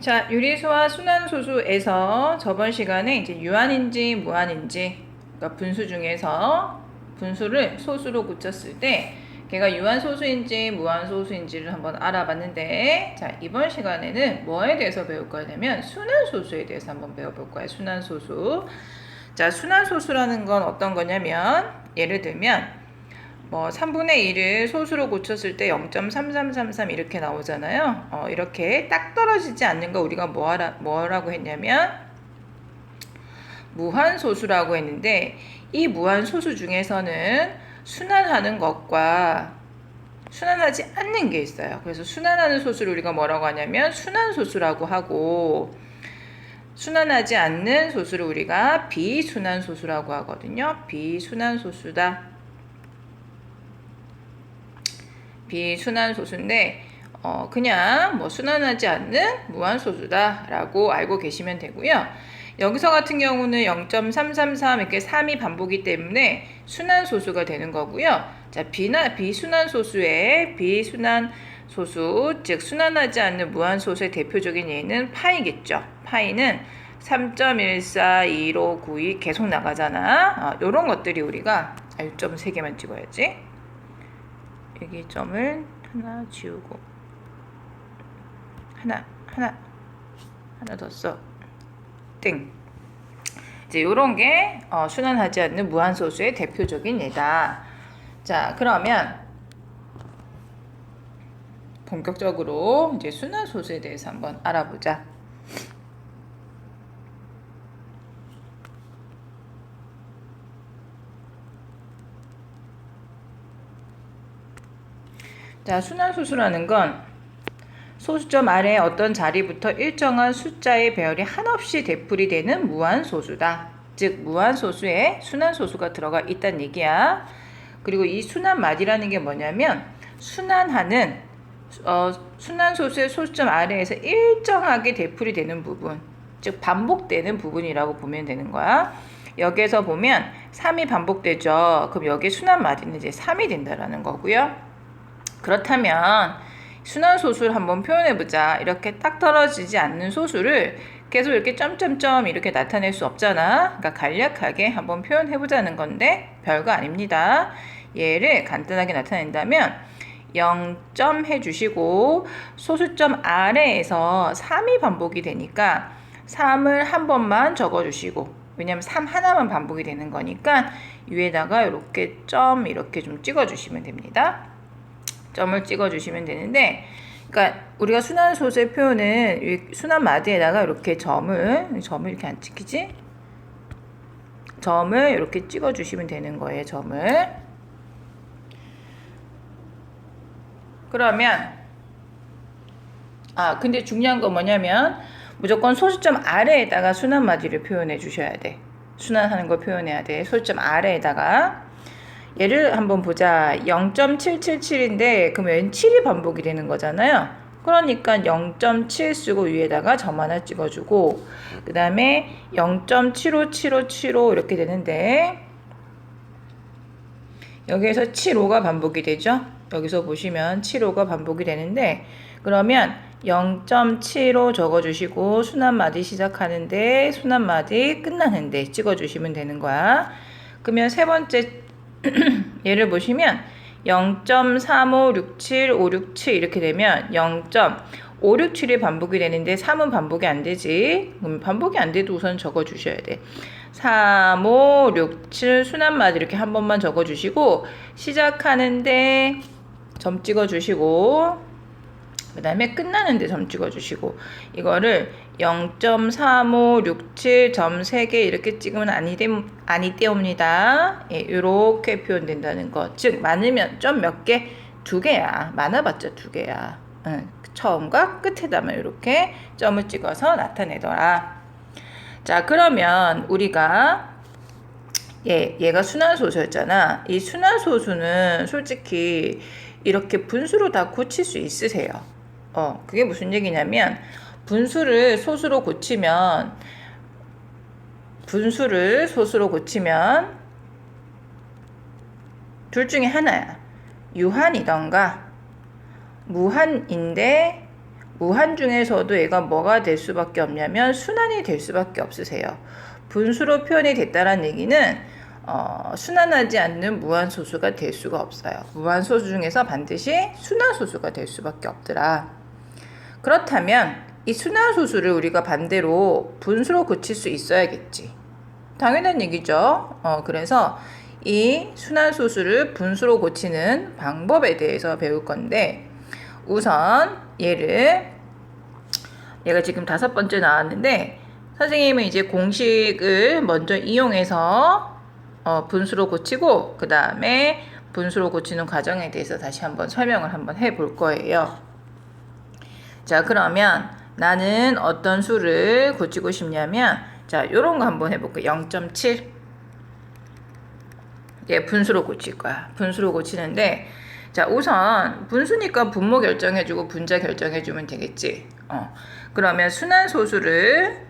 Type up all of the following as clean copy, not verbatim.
자, 유리수와 순환소수에서 저번 시간에 이제 유한인지 무한인지, 그러니까 분수 중에서 분수를 소수로 고쳤을 때 걔가 유한소수인지 무한소수인지를 한번 알아봤는데, 자, 이번 시간에는 뭐에 대해서 배울 거냐면 순환소수에 대해서 한번 배워볼 거예요. 순환소수. 자, 순환소수라는 건 어떤 거냐면, 예를 들면 뭐 3분의 1을 소수로 고쳤을 때 0.3333 이렇게 나오잖아요. 이렇게 딱 떨어지지 않는 거 우리가 뭐라고 했냐면 무한소수라고 했는데, 이 무한소수 중에서는 순환하는 것과 순환하지 않는 게 있어요. 그래서 순환하는 소수를 우리가 뭐라고 하냐면 순환소수라고 하고, 순환하지 않는 소수를 우리가 비순환소수라고 하거든요. 비순환소수다. 비순환소수인데 그냥 뭐 순환하지 않는 무한소수다 라고 알고 계시면 되고요. 여기서 같은 경우는 0.333 이렇게 3이 반복이기 때문에 순환소수가 되는 거고요. 자, 비순환소수의 비순환소수, 즉 순환하지 않는 무한소수의 대표적인 예는 파이겠죠. 파이는 3.142592 계속 나가잖아. 요런 것들이 우리가 점 3개만 찍어야지. 여기 점을 하나 지우고 하나 더 써. 땡. 이제 요런 게 순환하지 않는 무한소수의 대표적인 예다. 자, 그러면 본격적으로 이제 순환소수에 대해서 한번 알아보자. 자, 순환소수라는 건 소수점 아래 어떤 자리부터 일정한 숫자의 배열이 한없이 대풀이 되는 무한소수다. 즉 무한소수에 순환소수가 들어가 있다는 얘기야. 그리고 이 순환마디라는 게 뭐냐면 순환하는 순환소수의 소수점 아래에서 일정하게 대풀이 되는 부분, 즉 반복되는 부분이라고 보면 되는 거야. 여기에서 보면 3이 반복되죠. 그럼 여기에 순환마디는 이제 3이 된다라는 거고요. 그렇다면 순환소수를 한번 표현해보자. 이렇게 딱 떨어지지 않는 소수를 계속 이렇게 점점점 이렇게 나타낼 수 없잖아. 그러니까 간략하게 한번 표현해보자는 건데 별거 아닙니다. 얘를 간단하게 나타낸다면 0점 해주시고 소수점 아래에서 3이 반복이 되니까 3을 한 번만 적어주시고, 왜냐면 3 하나만 반복이 되는 거니까 위에다가 이렇게 점 이렇게 좀 찍어주시면 됩니다. 점을 찍어주시면 되는데, 그러니까 우리가 순환소수의 표현은 순환마디에다가 이렇게 점을 이렇게 안 찍히지? 점을 이렇게 찍어주시면 되는 거예요. 점을. 그러면 근데 중요한 건 뭐냐면 무조건 소수점 아래에다가 순환마디를 표현해 주셔야 돼. 순환하는 걸 표현해야 돼. 소수점 아래에다가. 얘를 한번 보자. 0.777인데 그러면 7이 반복이 되는 거잖아요. 그러니까 0.7 쓰고 위에다가 점 하나 찍어주고, 그 다음에 0.757575 이렇게 되는데 여기에서 75가 반복이 되죠. 여기서 보시면 75가 반복이 되는데, 그러면 0.75 적어주시고 순환마디 시작하는데 순환마디 끝나는데 찍어주시면 되는 거야. 그러면 세 번째 얘를 보시면 0.3567567 이렇게 되면 0.567이 반복이 되는데 3은 반복이 안 되지. 그럼 반복이 안 돼도 우선 적어 주셔야 돼. 3567 순환마디 이렇게 한 번만 적어 주시고 시작하는데 점 찍어 주시고, 그 다음에 끝나는데 점 찍어주시고, 이거를 0.3567 점 3개 이렇게 찍으면 아니때옵니다. 예, 이렇게 표현된다는 거. 즉 많으면 점 몇 개? 2개야. 많아봤자 2개야. 처음과 끝에다만 이렇게 점을 찍어서 나타내더라. 자, 그러면 우리가 얘가 순환소수였잖아. 이 순환소수는 솔직히 이렇게 분수로 다 고칠 수 있으세요. 그게 무슨 얘기냐면 분수를 소수로 고치면 둘 중에 하나야. 유한이던가 무한인데 무한 중에서도 얘가 뭐가 될 수밖에 없냐면 순환이 될 수밖에 없으세요. 분수로 표현이 됐다는 얘기는 순환하지 않는 무한소수가 될 수가 없어요. 무한소수 중에서 반드시 순환소수가 될 수밖에 없더라. 그렇다면 이 순환소수를 우리가 반대로 분수로 고칠 수 있어야겠지. 당연한 얘기죠. 그래서 이 순환소수를 분수로 고치는 방법에 대해서 배울 건데, 우선 얘가 지금 5번째 나왔는데, 선생님은 이제 공식을 먼저 이용해서 분수로 고치고, 그 다음에 분수로 고치는 과정에 대해서 다시 한번 설명을 한번 해볼 거예요. 자, 그러면 나는 어떤 수를 고치고 싶냐면, 자, 요런 거 한번 해볼게요. 0.7. 예, 분수로 고칠 거야. 분수로 고치는데, 자, 우선 분수니까 분모 결정해주고 분자 결정해주면 되겠지. 그러면 순환소수를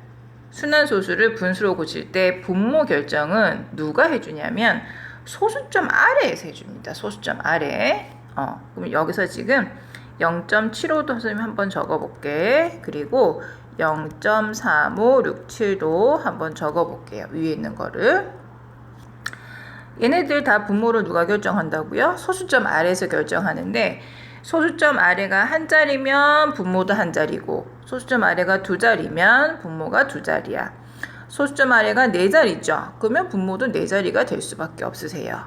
분수로 고칠 때 분모 결정은 누가 해주냐면 소수점 아래에서 해줍니다. 소수점 아래. 그럼 여기서 지금 0.75도 선생님 한번 적어볼게. 그리고 0.3567도 한번 적어볼게요. 위에 있는 거를. 얘네들 다 분모를 누가 결정한다고요? 소수점 아래에서 결정하는데, 소수점 아래가 한 자리면 분모도 한 자리고, 소수점 아래가 두 자리면 분모가 두 자리야. 소수점 아래가 네 자리죠. 그러면 분모도 네 자리가 될 수밖에 없으세요.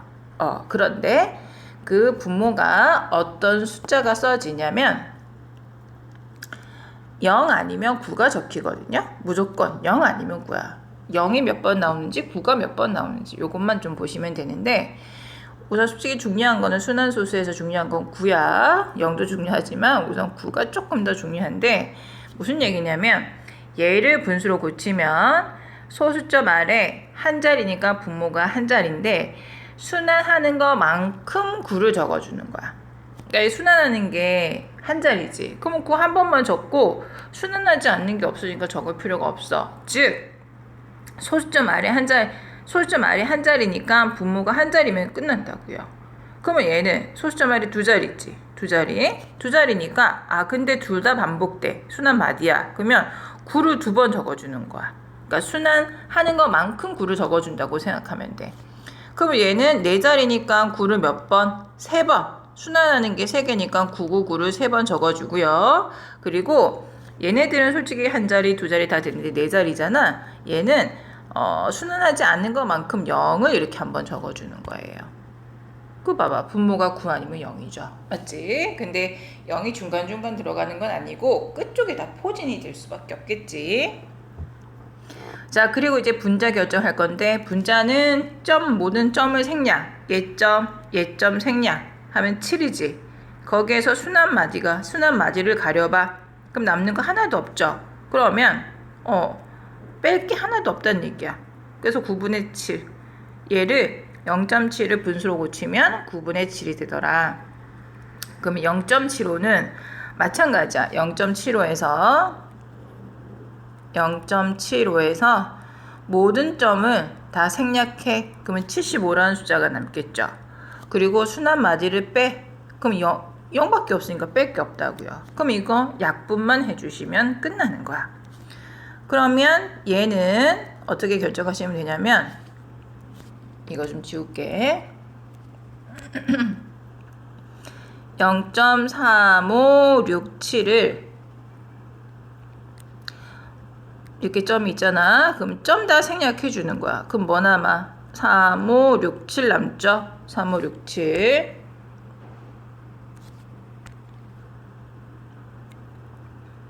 그런데 그 분모가 어떤 숫자가 써지냐면 0 아니면 9가 적히거든요. 무조건 0 아니면 9야. 0이 몇 번 나오는지 9가 몇 번 나오는지 요것만 좀 보시면 되는데, 우선 솔직히 중요한 거는 순환소수에서 중요한 건 9야. 0도 중요하지만 우선 9가 조금 더 중요한데, 무슨 얘기냐면 얘를 분수로 고치면 소수점 아래 한 자리니까 분모가 한 자리인데 순환하는 것만큼 9를 적어주는 거야. 그러니까 순환하는 게 한 자리지. 그러면 9 한 번만 적고 순환하지 않는 게 없으니까 적을 필요가 없어. 즉 소수점 아래 한 자리니까 분모가 한 자리면 끝난다고요. 그러면 얘는 소수점 아래 두 자리지. 두 자리니까 근데 둘 다 반복돼. 순환 마디야. 그러면 9를 2번 적어주는 거야. 그러니까 순환하는 것만큼 9를 적어준다고 생각하면 돼. 그러면 얘는 네 자리니까 9를 몇 번? 3번. 순환하는 게 3개니까 999를 3번 적어주고요. 그리고 얘네들은 솔직히 한 자리, 두 자리 다 되는데 네 자리잖아. 얘는 순환하지 않는 것만큼 0을 이렇게 한번 적어주는 거예요. 그 봐봐. 분모가 9 아니면 0이죠. 맞지? 근데 0이 중간중간 들어가는 건 아니고 끝쪽에 다 포진이 될 수밖에 없겠지. 자, 그리고 이제 분자 결정할 건데, 분자는 모든 점을 생략. 얘점 생략 하면 7이지. 거기에서 순환 마디를 가려봐. 그럼 남는 거 하나도 없죠. 그러면 뺄 게 하나도 없다는 얘기야. 그래서 9분의 7. 얘를 0.7을 분수로 고치면 9분의 7이 되더라. 그러면 0.75는 마찬가지야. 0.75에서 모든 점을 다 생략해. 그러면 75라는 숫자가 남겠죠. 그리고 순환 마디를 빼. 그럼 0밖에 없으니까 뺄 게 없다고요. 그럼 이거 약분만 해주시면 끝나는 거야. 그러면 얘는 어떻게 결정하시면 되냐면, 이거 좀 지울게. 0.3567을 이렇게 점이 있잖아. 그럼 점 다 생략해 주는 거야. 그럼 뭐 남아? 3567 남죠? 3567.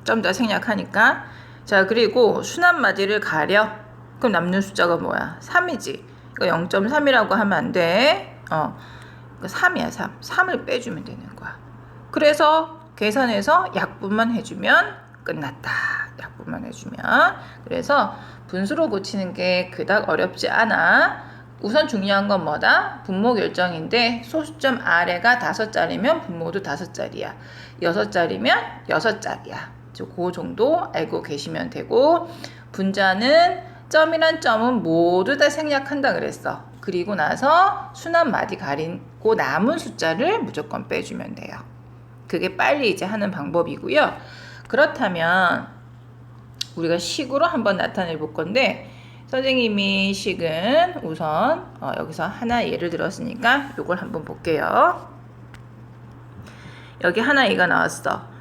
점 다 생략하니까. 자, 그리고 순환 마디를 가려. 그럼 남는 숫자가 뭐야? 3이지. 이거 0.3이라고 하면 안 돼. 3이야, 3. 3을 빼주면 되는 거야. 그래서 계산해서 약분만 해주면 끝났다. 약분만 해주면. 그래서 분수로 고치는 게 그닥 어렵지 않아. 우선 중요한 건 뭐다? 분모 결정인데, 소수점 아래가 5자리면 분모도 5자리야. 6자리면 6자리야. 그 정도 알고 계시면 되고, 분자는 점이란 점은 모두 다 생략한다 그랬어. 그리고 나서 순환 마디 가리고 남은 숫자를 무조건 빼주면 돼요. 그게 빨리 이제 하는 방법이고요. 그렇다면 우리가 식으로 한번 나타내 볼 건데, 선생님이 식은 우선 여기서 하나 예를 들었으니까 이걸 한번 볼게요. 여기 하나 얘가 나왔어.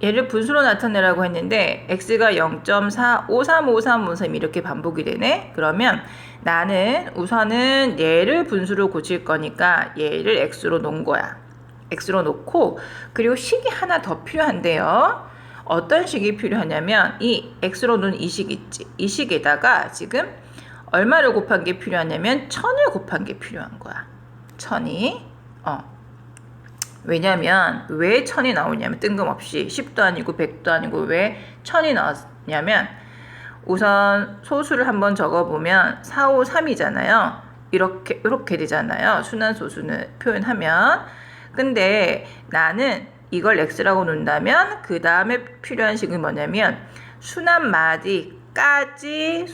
얘를 분수로 나타내라고 했는데 x가 0.4535353 이렇게 반복이 되네. 그러면 나는 우선은 얘를 분수로 고칠 거니까 얘를 x로 놓은 거야. x로 놓고, 그리고 식이 하나 더 필요한데요. 어떤 식이 필요하냐면 이 x로 놓은 이 식 있지. 이 식에다가 지금 얼마를 곱한 게 필요하냐면 1000을 곱한 게 필요한 거야. 1000이. 왜냐면 왜 1000이 나오냐면 뜬금없이 10도 아니고 100도 아니고 왜 1000이 나왔냐면, 우선 소수를 한번 적어보면 4, 5, 3이잖아요. 이렇게 되잖아요. 순환소수는 표현하면. 근데 나는 이걸 x라고 놓는다면 그 다음에 필요한 식은 뭐냐면 순환마디까지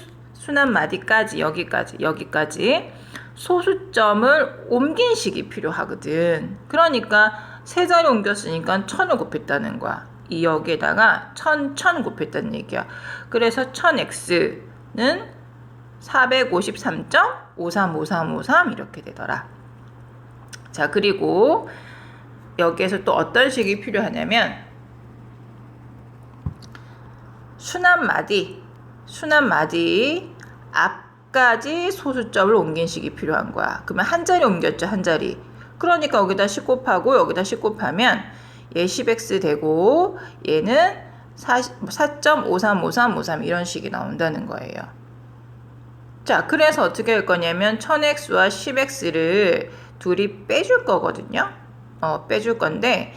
여기까지 소수점을 옮긴 식이 필요하거든. 그러니까 세 자리 옮겼으니까 1000을 곱했다는 거야. 이 여기에다가 1000 곱했다는 얘기야. 그래서 1000x는 453.535353 이렇게 되더라. 자, 그리고 여기에서 또 어떤 식이 필요하냐면 순환마디 앞까지 소수점을 옮긴 식이 필요한 거야. 그러면 한 자리 옮겼죠, 한 자리. 그러니까 여기다 10 곱하고 여기다 10 곱하면 얘 10x 되고 얘는 4.535353 이런 식이 나온다는 거예요. 자, 그래서 어떻게 할 거냐면 1000x와 10x를 둘이 빼줄 거거든요. 빼줄 건데,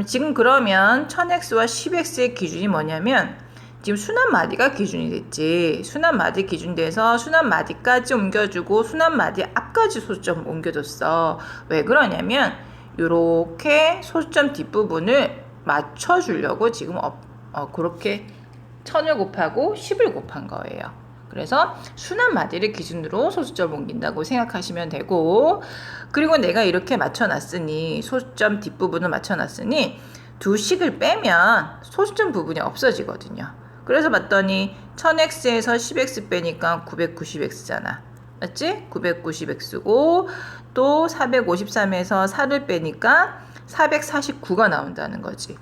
지금 그러면 1000x와 10x의 기준이 뭐냐면 지금 순환마디가 기준이 됐지. 순환마디 기준 돼서 순환마디까지 옮겨주고 순환마디 앞까지 소수점 옮겨줬어. 왜 그러냐면 요렇게 소수점 뒷부분을 맞춰주려고 지금 그렇게 1000을 곱하고 10을 곱한 거예요. 그래서 순환마디를 기준으로 소수점 옮긴다고 생각하시면 되고, 그리고 내가 이렇게 맞춰놨으니 소수점 뒷부분을 맞춰놨으니 두 식을 빼면 소수점 부분이 없어지거든요. 그래서 봤더니 1000x에서 10x 빼니까 990x잖아. 맞지? 990x고 또 453에서 4를 빼니까 449가 나온다는 거지.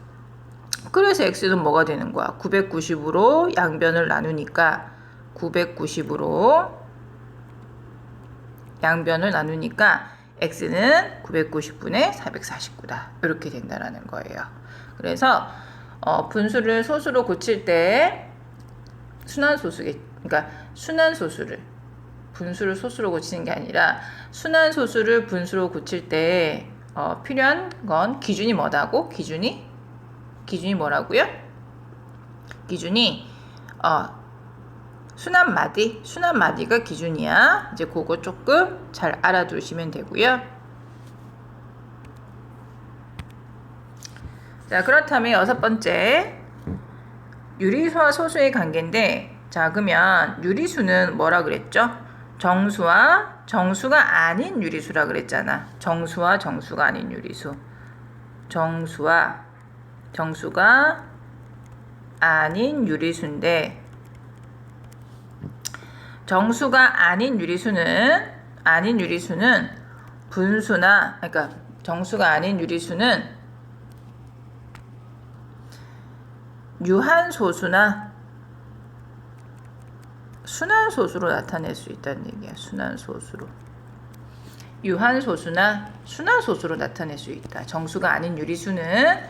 그래서 x는 뭐가 되는 거야? 990으로 양변을 나누니까 990으로 양변을 나누니까 x는 990분의 449다. 이렇게 된다라는 거예요. 그래서 분수를 소수로 고칠 때 그러니까 순환소수를 분수를 소수로 고치는 게 아니라 순환소수를 분수로 고칠 때 필요한 건 기준이 뭐다고? 기준이 뭐라고요? 기준이 순환마디가 기준이야. 이제 그거 조금 잘 알아두시면 되고요. 자, 그렇다면 여섯 번째, 유리수와 소수의 관계인데, 자, 그러면 유리수는 뭐라 그랬죠? 정수와 정수가 아닌 유리수라 그랬잖아. 정수와 정수가 아닌 유리수. 정수와 정수가 아닌 유리수인데, 정수가 아닌 유리수는 분수나, 그러니까 정수가 아닌 유리수는 유한소수나 순환소수로 나타낼 수 있다는 얘기야. 유한소수나 순환소수로 나타낼 수 있다. 정수가 아닌 유리수는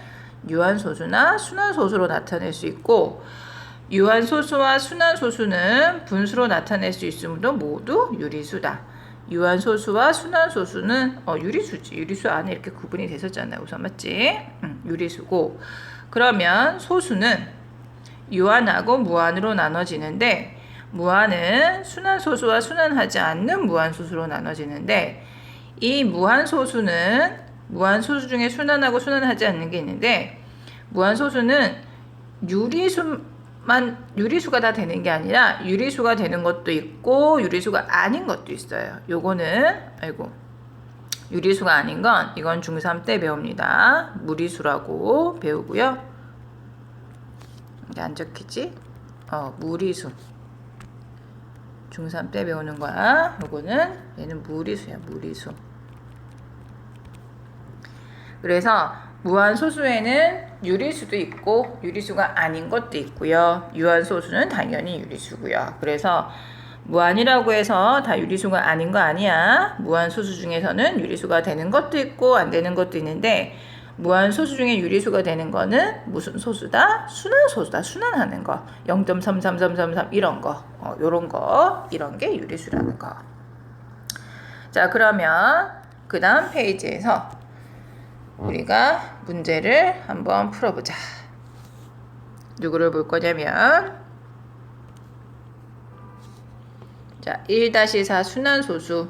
유한소수나 순환소수로 나타낼 수 있고, 유한소수와 순환소수는 분수로 나타낼 수 있으므로 모두 유리수다. 유한소수와 순환소수는 유리수지. 유리수 안에 이렇게 구분이 됐었잖아요. 우선 맞지? 유리수고, 그러면 소수는 유한하고 무한으로 나눠지는데, 무한은 순환소수와 순환하지 않는 무한소수로 나눠지는데, 이 무한소수는 무한소수 중에 순환하고 순환하지 않는 게 있는데, 무한소수는 유리수가 다 되는 게 아니라 유리수가 되는 것도 있고 유리수가 아닌 것도 있어요. 요거는 유리수가 아닌 건 이건 중3 때 배웁니다. 무리수라고 배우고요. 이게 안 적히지? 무리수. 중3 때 배우는 거야. 요거는 얘는 무리수야. 무리수. 그래서 무한소수에는 유리수도 있고 유리수가 아닌 것도 있고요. 유한소수는 당연히 유리수고요. 그래서 무한이라고 해서 다 유리수가 아닌 거 아니야. 무한소수 중에서는 유리수가 되는 것도 있고 안 되는 것도 있는데 무한소수 중에 유리수가 되는 거는 무슨 소수다? 순환소수다. 순환하는 거. 0.33333 이런 거. 요런 거. 이런 게 유리수라는 거. 자, 그러면 그 다음 페이지에서 우리가 문제를 한번 풀어보자. 누구를 볼 거냐면 자, 1-4 순환소수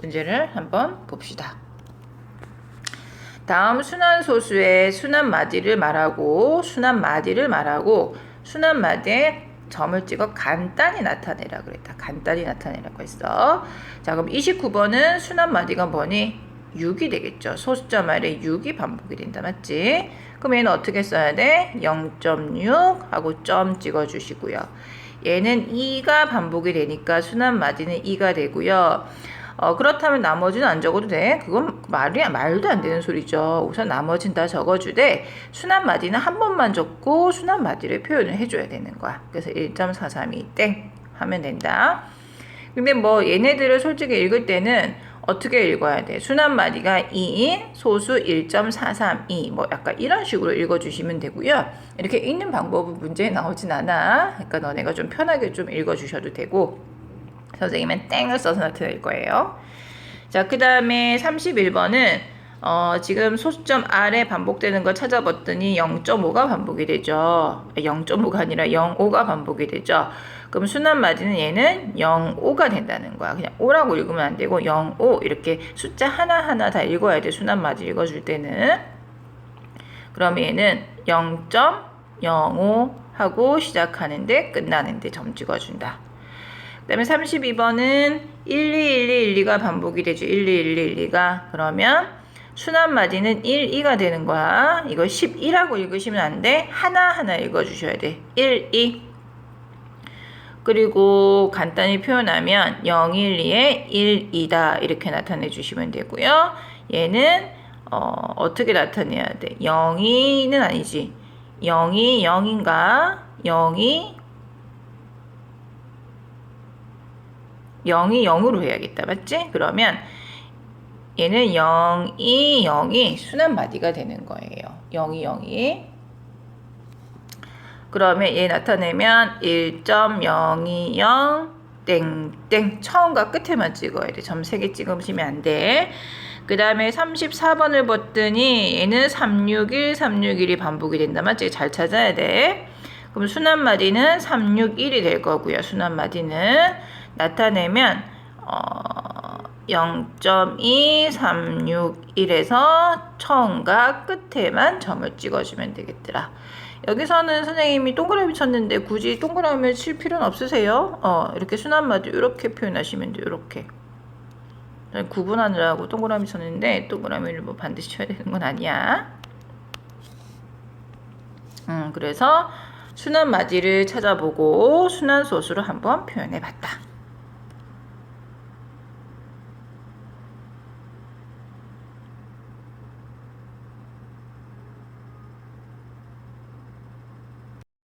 문제를 한번 봅시다. 다음 순환소수의 순환마디를 말하고 순환마디에 점을 찍어 간단히 나타내라 그랬다. 간단히 나타내라고 했어. 자, 그럼 29번은 순환마디가 뭐니? 6이 되겠죠. 소수점 아래 6이 반복이 된다. 맞지? 그럼 얘는 어떻게 써야 돼? 0.6 하고 점 찍어주시고요. 얘는 2가 반복이 되니까 순환마디는 2가 되고요. 그렇다면 나머지는 안 적어도 돼. 그건 말도 안 되는 소리죠. 우선 나머지는 다 적어주되 순환마디는 한 번만 적고 순환마디를 표현을 해줘야 되는 거야. 그래서 1.432 땡 하면 된다. 근데 뭐 얘네들을 솔직히 읽을 때는 어떻게 읽어야 돼? 순환마디가 2인 소수 1.432 뭐 약간 이런 식으로 읽어주시면 되고요. 이렇게 읽는 방법은 문제에 나오진 않아. 그러니까 너네가 좀 편하게 좀 읽어주셔도 되고 선생님은 땡을 써서 나타낼 거예요. 자, 그 다음에 31번은 지금 소수점 아래 반복되는 거 찾아봤더니 0.5가 반복이 되죠. 0.5가 아니라 0.5가 반복이 되죠. 그럼 순환마디는 얘는 0.5가 된다는 거야. 그냥 5라고 읽으면 안 되고 0.5 이렇게 숫자 하나하나 다 읽어야 돼. 순환마디 읽어줄 때는. 그럼 얘는 0.05 하고 시작하는데 끝나는데 점 찍어준다. 그 다음에 32번은 121212가 반복이 되죠. 121212가. 그러면 순환마디는 1, 2가 되는 거야. 이거 11하고 읽으시면 안 돼. 하나하나 읽어주셔야 돼. 1, 2. 그리고 간단히 표현하면 0, 1, 2에 1, 2다. 이렇게 나타내 주시면 되고요. 얘는 어떻게 나타내야 돼? 0이는 아니지. 0이 0인가? 0이 0으로 해야겠다. 맞지? 그러면 얘는 0이 0이 순환마디가 되는 거예요. 0이 0이. 그러면 얘 나타내면 1.020 땡땡 처음과 끝에만 찍어야 돼. 점 3개 찍으시면 안 돼. 그 다음에 34번을 봤더니 얘는 361, 361이 반복이 된다. 맞지? 잘 찾아야 돼. 그럼 순환마디는 361이 될 거고요. 순환마디는 나타내면 0.2361에서 처음과 끝에만 점을 찍어주면 되겠더라. 여기서는 선생님이 동그라미 쳤는데 굳이 동그라미를 칠 필요는 없으세요. 이렇게 순환마디 이렇게 표현하시면 돼요. 이렇게 구분하느라고 동그라미 쳤는데 동그라미를 뭐 반드시 쳐야 되는 건 아니야. 그래서 순환마디를 찾아보고 순환소수로 한번 표현해 봤다.